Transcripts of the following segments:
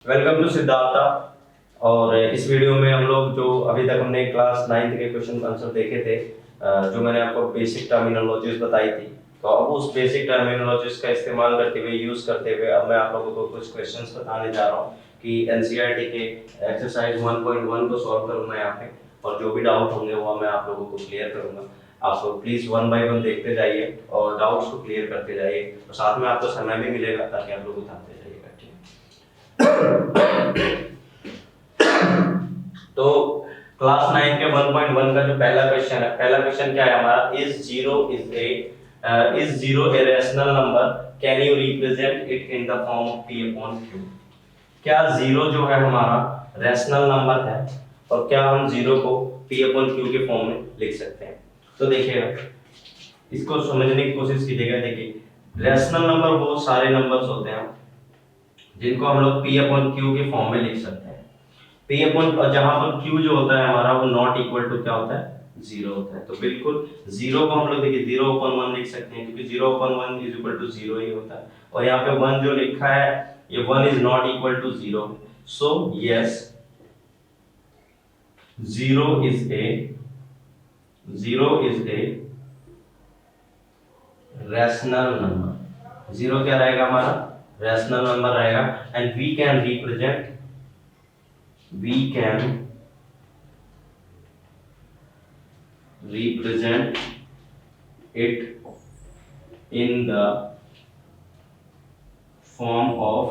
Welcome to Siddhartha. और इस video में हम लोग जो अभी तक हमने क्लास 9th के क्वेश्चन आंसर देखे थे, जो मैंने आपको बेसिक टर्मिनोलॉजीज बताई थी, तो अब उस बेसिक टर्मिनोलॉजीज का इस्तेमाल करते हुए यूज करते हुए अब मैं आप लोगों को कुछ क्वेश्चंस बताने जा रहा हूँ कि एनसीईआरटी के एक्सरसाइज 1.1 को सॉल्व करूंगा यहाँ पे, और जो भी डाउट होंगे वो मैं आप लोगों को क्लियर करूंगा। आप लोग प्लीज 1 बाय 1 देखते जाइए और डाउट्स को क्लियर करते जाइए, और साथ में आपको समय भी मिलेगा ताकि आप लोग उठाते जाइएगा। ठीक है। तो क्लास 9 के 1.1 का जो पहला क्वेश्चन है, पहला क्वेश्चन क्या है हमारा, is zero A rational number, can you represent it in the form of p upon q। क्या जीरो जो है हमारा रैशनल नंबर है, और क्या हम जीरो को p अपॉन q के फॉर्म में लिख सकते हैं। तो देखिएगा, इसको समझने की कोशिश कीजिएगा। देखिए, रैशनल नंबर वो सारे नंबर्स होते हैं जिनको हम लोग p अपॉन q के फॉर्म में लिख सकते हैं। p अपॉन, और जहां पर q जो होता है हमारा वो नॉट इक्वल टू क्या होता है, जीरो होता है। तो बिल्कुल जीरो को हम लोग देखिए 0/1 लिख सकते हैं, क्योंकि 0/1 इज इक्वल टू जीरो ही होता है। और यहाँ पे 1 जो लिखा है, ये 1 is not equal to zero. So yes, zero is a rational number. Zero क्या रहेगा हमारा, रैशनल नंबर रहेगा। And we can represent it in the form of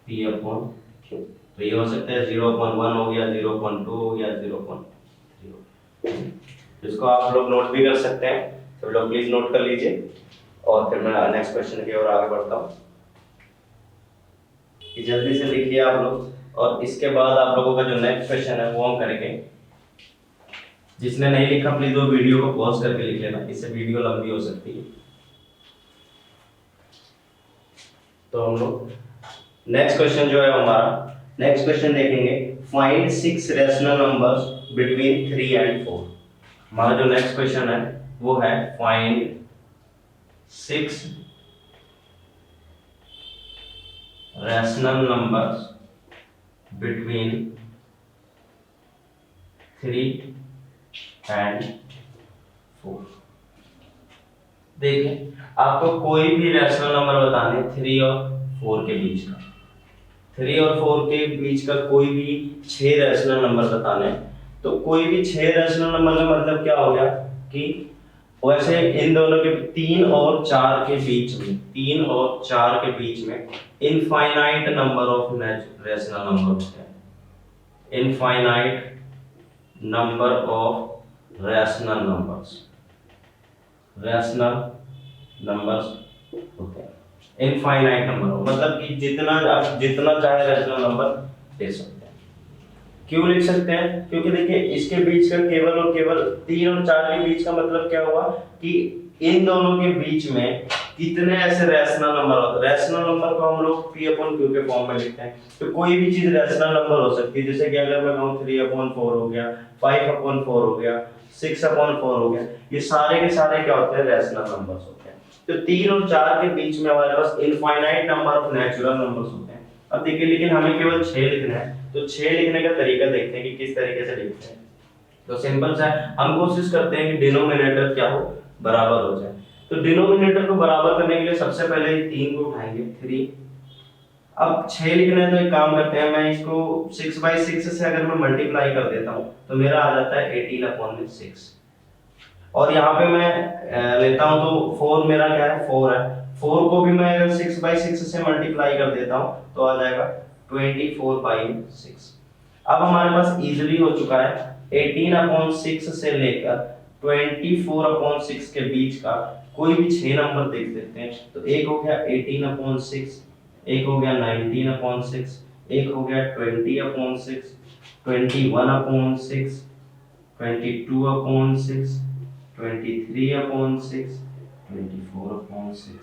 p upon q। तो ये हो सकता है 0.1 हो गया, 0.2 हो गया, 0.3। इसको आप लोग नोट भी कर सकते हैं, तो लोग प्लीज नोट कर लीजिए। और फिर मैं नेक्स्ट क्वेश्चन की ओर आगे बढ़ता हूँ। जल्दी से लिखिए आप लोग, और इसके बाद आप लोगों का जो नेक्स्ट क्वेश्चन है वो हम करेंगे। जिसने नहीं लिखा प्लीज वो वीडियो को पॉज करके लिख लेना, इससे वीडियो लंबी हो सकती है। तो हम लोग नेक्स्ट क्वेश्चन जो है हमारा, नेक्स्ट क्वेश्चन देखेंगे, find 6 rational numbers between 3 and 4। हमारा जो नेक्स्ट क्वेश्चन है वो है find 6 rational numbers between 3 and 4। देखिए, आपको कोई भी रैशनल नंबर बताने 3 और 4 के बीच का, 3 और 4 के बीच का कोई भी 6 रैशनल नंबर बताने। तो कोई भी 6 रैशनल नंबर का मतलब क्या हो गया कि वैसे इन दोनों के 3 और 4 के बीच में, 3 और 4 के बीच में infinite number of rational number होते हैं। Infinite number of rational numbers होते हैं। इनफाइनाइट नंबर मतलब कि जितना आप जितना चाहे रैशनल नंबर दे सकते हैं। क्यों लिख सकते हैं, क्योंकि देखिए इसके बीच का केवल और केवल 3 और 4 के बीच का मतलब क्या हुआ कि इन दोनों के बीच में कितने ऐसे रैशनल नंबर होते हैं। रैशनल नंबर को हम लोग p अपॉन q के फॉर्म में लिखते हैं। तो कोई भी चीज रैशनल नंबर हो सकती है, जैसे कि अगर मैं कहूं 3/4 हो गया, 5/4 हो गया, 6/4 हो गया, ये सारे के सारे क्या होते हैं, रैशनल नंबर्स होते हैं। तो 3 और 4 के बीच में हमारे पास infinite number of natural numbers होते हैं। अब देखिए, लेकिन हमें केवल 6 लिखना है, तो 6 लिखने का तरीका देखते हैं कि किस तरीके से लिखते हैं। तो सिंपल सा है, हम कोशिश करते हैं कि डिनोमिनेटर क्या हो, बराबर हो जाए। तो डिनोमिनेटर को बराबर करने के लिए सबसे पहले 3 को उठाएंगे, 3। अब 6 लिखना है तो एक काम करते हैं, मैं इसको 6/6 से अगर मैं मल्टीप्लाई कर देता हूं तो मेरा आ जाता है 18/6। और यहाँ पे मैं लेता हूं तो 4 मेरा क्या है, 4 है। 4 को भी मैं अगर 6/6 से मल्टीप्लाई कर देता हूं तो आ जाएगा 24/6। अब हमारे पास इजीली हो चुका है 18/6 से लेकर 24/6 के बीच का कोई भी 6 नंबर देख सकते हैं। तो एक हो गया 18/6, एक हो गया 19/6, एक हो गया 20/6, 21/6, 22/6, 23/6, 24/6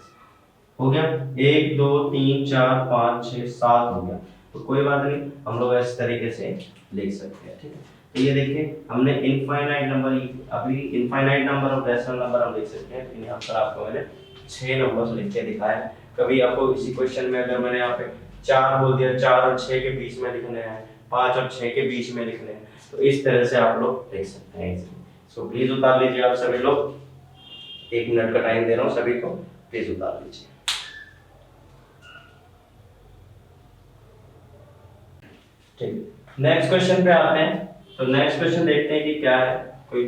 हो गया। 1 2 3 4 5 6 7 हो गया। तो कोई बात नहीं, हम लोग इस तरीके से लिख सकते हैं। ठीक है, तो ये देखिए हमने इनफाइनाइट नंबर, अभी infinite number of rational number हम लिख सकते हैं। लेकिन यहाँ पर आपको मैंने 6 नंबर्स लिख के दिखाया है। कभी आपको इसी क्वेश्चन में अगर मैंने यहाँ पे 4 बोल दिया, 4 और 6 के बीच में लिखने हैं, 5 और 6 के बीच में लिखने हैं, तो इस तरह से आप लोग लिख सकते हैं इसे। सो प्लीज उतार लीजिए आप सभी लोग, 1 मिनट का टाइम दे रहा हूँ सभी को, प्लीज उतार लीजिए। ठीक, नेक्स्ट क्वेश्चन पे आते हैं। तो नेक्स्ट क्वेश्चन देखते हैं कि क्या है। कोई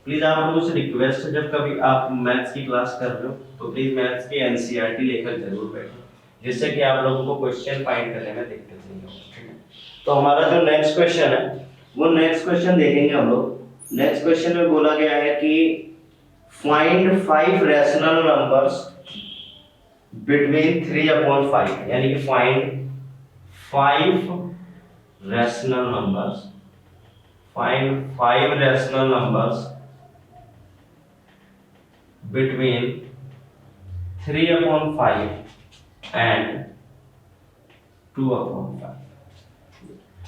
प्लीज आप लोगों से रिक्वेस्ट है, जब कभी आप मैथ्स की क्लास कर रहे हो तो प्लीज मैथ्स की एनसीईआरटी लेकर जरूर बैठो, जिससे कि आप लोगों को क्वेश्चन फाइंड करने में दिक्कत नहीं हो। ठीक है, तो हमारा जो नेक्स्ट क्वेश्चन है वो नेक्स्ट क्वेश्चन देखेंगे हम लोग। नेक्स्ट क्वेश्चन में बोला गया है कि फाइंड 5 रैशनल नंबर्स बिटवीन 3/5, यानी कि find 5 rational numbers, find 5 rational numbers between 3/5 and 2/5।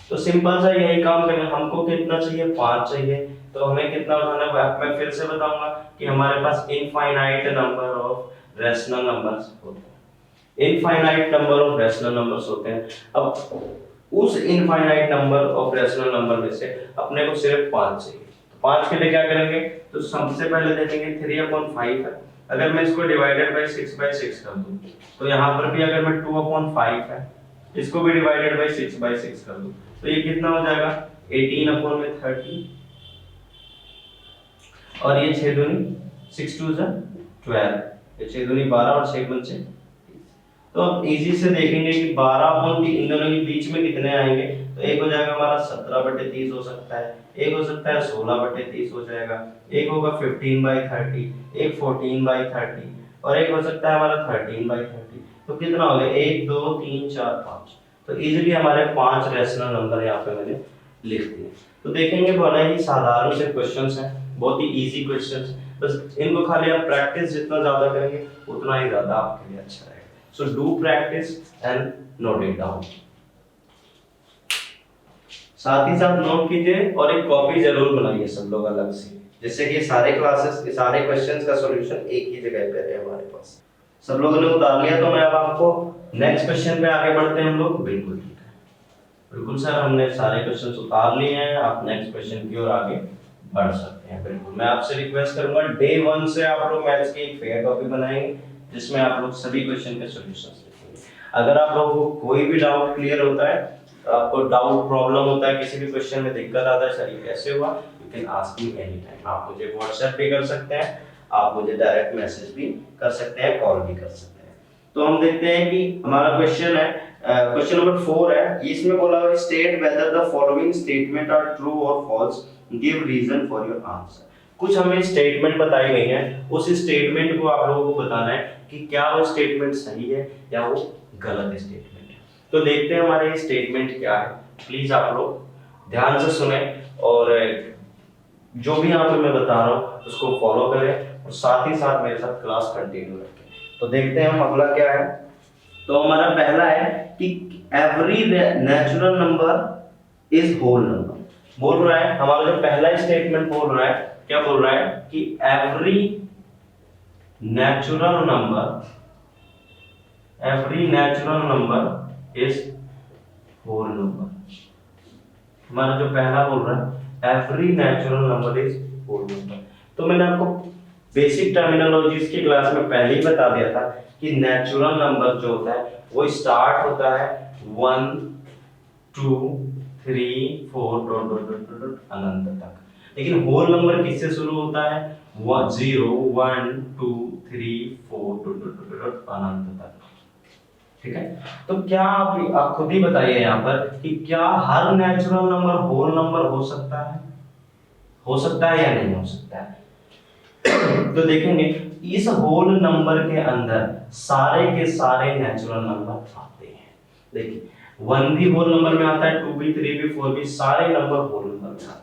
तो सिंपल सा यही काम करें, हमको कितना चाहिए, 5 चाहिए, तो हमें कितना उठाना है, मैं फिर से बताऊंगा कि हमारे पास infinite number of rational numbers होते हैं, infinite number of rational numbers होते हैं। अब उस infinite number of rational number में से अपने को सिर्फ 5 चाहिए, तो 5 के लिए क्या करेंगे, तो सबसे पहले देखेंगे 3/5 है, अगर मैं इसको डिवाइडेड बाय 6/6 कर दूं, तो यहाँ पर भी अगर मैं 2/5 है, इसको भी डिवाइडेड बाय 6/6 कर दूं, तो ये कितना हो जाएगा 18/30, और ये 6 दूनी 6 2 12, ये 6 दूनी 12 और 6 पंचे। तो अब इजी से देखेंगे कि 12 इन दोनों के बीच में कितने आएंगे, तो एक हो जाएगा हमारा 17/30 हो सकता है, एक हो सकता है 16/30 हो जाएगा, एक होगा 15/30, एक 14/30, और एक हो सकता है हमारा 13/30। तो कितना हो गया 1 2 3 4 5। तो इजीली हमारे 5 रैशनल नंबर यहाँ पे मैंने लिख दिए। तो देखेंगे बड़ा ही साधारण से क्वेश्चंस हैं, बहुत ही इजी क्वेश्चंस, बस इनको खाली आप प्रैक्टिस जितना ज्यादा करेंगे उतना ही ज्यादा आपके लिए अच्छा रहेगा। So do practice and note it down। साथ ही साथ नोट कीजिए और एक कॉपी जरूर बनाइए सब लोग अलग से, जिससे कि सारे क्लासेस के सारे क्वेश्चंस का सॉल्यूशन एक ही जगह पे रहे हमारे पास। सब लोगों ने उतार लिया, तो मैं अब आपको नेक्स्ट क्वेश्चन पे आगे बढ़ते हैं हम लोग। बिल्कुल ठीक है, बिल्कुल सर, हमने सारे क्वेश्चंस उतार लिए हैं, आप नेक्स्ट क्वेश्चन की ओर आगे बढ़ सकते हैं। बिल्कुल, मैं आपसे रिक्वेस्ट करूंगा डे 1 से आप लोग मैथ्स की एक फेयर कॉपी बनाएंगे, जिसमें आप लोग सभी क्वेश्चन के सॉल्यूशंस लिखेंगे। अगर आप लोगों को कोई भी डाउट क्लियर होता है, आपको डाउट प्रॉब्लम होता है, किसी भी क्वेश्चन में दिक्कत आता है, सर ये कैसे हुआ, you can ask me any time. आप मुझे व्हाट्सएप पे कर सकते हैं, आप मुझे डायरेक्ट मैसेज भी कर सकते हैं, कॉल भी कर सकते हैं। तो हम देखते हैं कि हमारा क्वेश्चन है, क्वेश्चन नंबर 4 है। इसमें बोला हुआ है state whether the following statement are true और false, give reason for your answer. कुछ हमें स्टेटमेंट बताई गई है, उस स्टेटमेंट को आप लोगों को बताना है कि क्या वो स्टेटमेंट सही है या वो गलत स्टेटमेंट है। तो देखते हैं हमारे ये स्टेटमेंट क्या है। प्लीज आप लोग ध्यान से सुने और जो भी यहाँ पे मैं बता रहा हूँ उसको फॉलो करें, और साथ ही साथ मेरे साथ क्लास कंटिन्यू रखें। तो देखते हैं हम अगला क्या है। तो हमारा पहला है कि every natural number is whole number. बोल रहा है हमारा जो पहला स्टेटमेंट बोल रहा है, क्या बोल रहा है कि every natural number is whole number. हमारा जो पहला बोल रहा है every natural number is whole number. तो मैंने आपको बेसिक टर्मिनोलॉजीज की क्लास में पहले ही बता दिया था कि नेचुरल नंबर जो होता है वो स्टार्ट होता है 1 2 3 4 अनंत तक, लेकिन होल नंबर किससे शुरू होता है 0 1 2 3 4 अनंत तक। ठीक है, तो क्या आप खुद ही बताइए यहाँ पर कि क्या हर नेचुरल नंबर होल नंबर हो सकता है या नहीं हो सकता है। तो देखेंगे इस होल नंबर के अंदर सारे के सारे नेचुरल नंबर आते हैं। देखिए 1 भी होल नंबर में आता है, 2 भी 3 भी 4 भी सारे नंबर होल नंबर में आते हैं।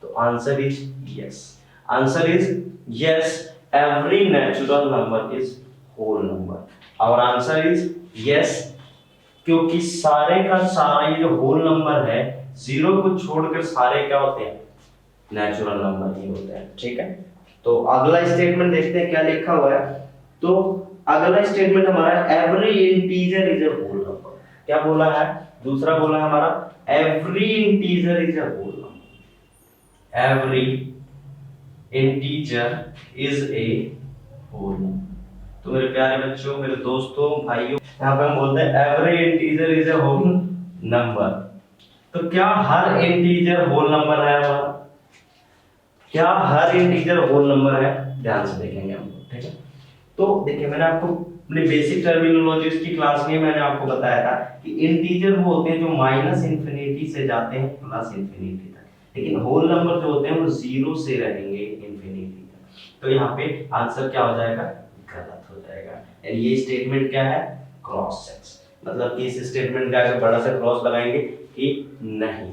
तो answer is yes, answer is yes, every natural number is whole number. और आंसर इज यस, क्योंकि सारे का सारा ये जो होल नंबर है, 0 को छोड़कर सारे क्या होते हैं, नेचुरल नंबर ही होते हैं। ठीक है, तो अगला स्टेटमेंट देखते हैं क्या लिखा हुआ है। तो अगला स्टेटमेंट हमारा every integer is a whole number. क्या बोला है, दूसरा बोला है हमारा every integer is a whole number, every integer is a whole number. तो मेरे प्यारे बच्चों, मेरे दोस्तों, भाइयों, यहाँ पे हम बोलते हैं every integer is a whole number. तो क्या हर इंटीजर होल नंबर है हमारा? क्या हर इंटीजर होल नंबर है? ध्यान से देखेंगे हम, ठीक है। तो देखिए, मैंने आपको अपने बेसिक टर्मिनोलॉजीज की क्लास में मैंने आपको बताया था कि इंटीजर वो होते हैं जो माइनस इंफिनिटी से जाते हैं प्लस इंफिनिटी तक, लेकिन होल नंबर जो होते हैं वो जीरो से रहेंगे इंफिनिटी तक। तो यहाँ पे आंसर क्या हो जाएगा? गलत हो जाएगा। और ये स्टेटमेंट क्या है? क्रॉस चेक्स, मतलब कि इस स्टेटमेंट का अगर बड़ा सा क्रॉस लगाएंगे कि नहीं,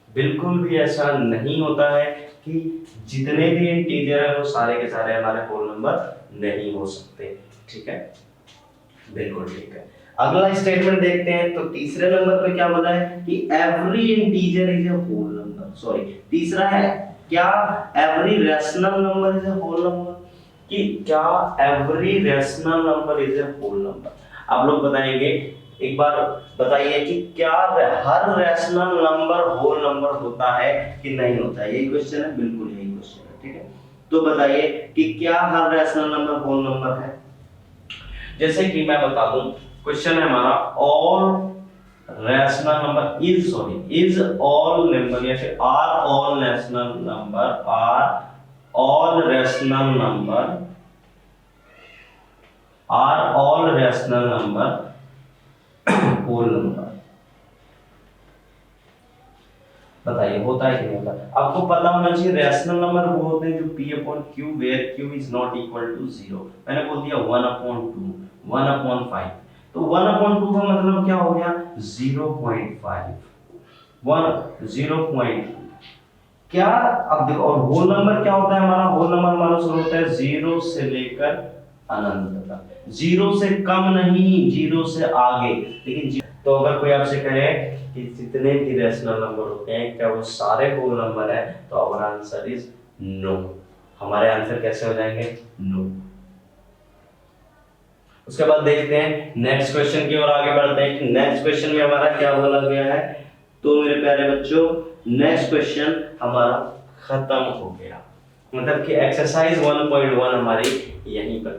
बिल्कुल भी ऐसा नहीं होता है कि जितने भी इंटीजर है वो सारे के सारे हमारे होल नंबर नहीं हो सकते, ठीक है, बिल्कुल ठीक है। अगला स्टेटमेंट देखते हैं। तो तीसरे नंबर पे क्या बोला है कि every integer is a whole number, sorry, तीसरा है क्या every rational number is a whole number, कि क्या every rational number is a whole number. आप लोग बताएंगे, एक बार बताइए कि क्या हर रैशनल नंबर होल नंबर होता है कि नहीं होता है? यही क्वेश्चन है, बिल्कुल यही क्वेश्चन है, ठीक है। तो बताइए कि क्या हर रैशनल नंबर होल नंबर है? जैसे कि मैं बता दूं, क्वेश्चन है हमारा all rational number is, sorry, is all number या फिर are all rational number, are all rational number, are all rational number whole number. बताइए होता है कि नहीं होता? आपको पता होना चाहिए रैशनल नंबर वो होते हैं जो p upon q where q is not equal to 0। मैंने बोल दिया 1 अपॉन 2, 1 अपॉन 5, तो 1 अपॉन 2 का मतलब क्या हो गया? 0.5, 1 0.2। क्या अब देखो, और होल नंबर क्या होता है हमारा? होल नंबर हमारा शुरू होता है 0 से लेकर अनंत तक, 0 से कम नहीं, 0 से आगे। लेकिन तो अगर कोई आपसे कहे कि जितने भी रैशनल नंबर होते हैं क्या वो सारे होल नंबर है, तो आवर आंसर इज नो। हमारे आंसर कैसे हो जाएंगे? नो। उसके बाद देखते हैं नेक्स्ट क्वेश्चन की ओर आगे बढ़ते हैं कि नेक्स्ट क्वेश्चन में हमारा क्या बोला गया है। तो मेरे प्यारे बच्चों, नेक्स्ट क्वेश्चन हमारा खत्म हो गया, मतलब कि एक्सरसाइज 1.1 हमारी यहीं पर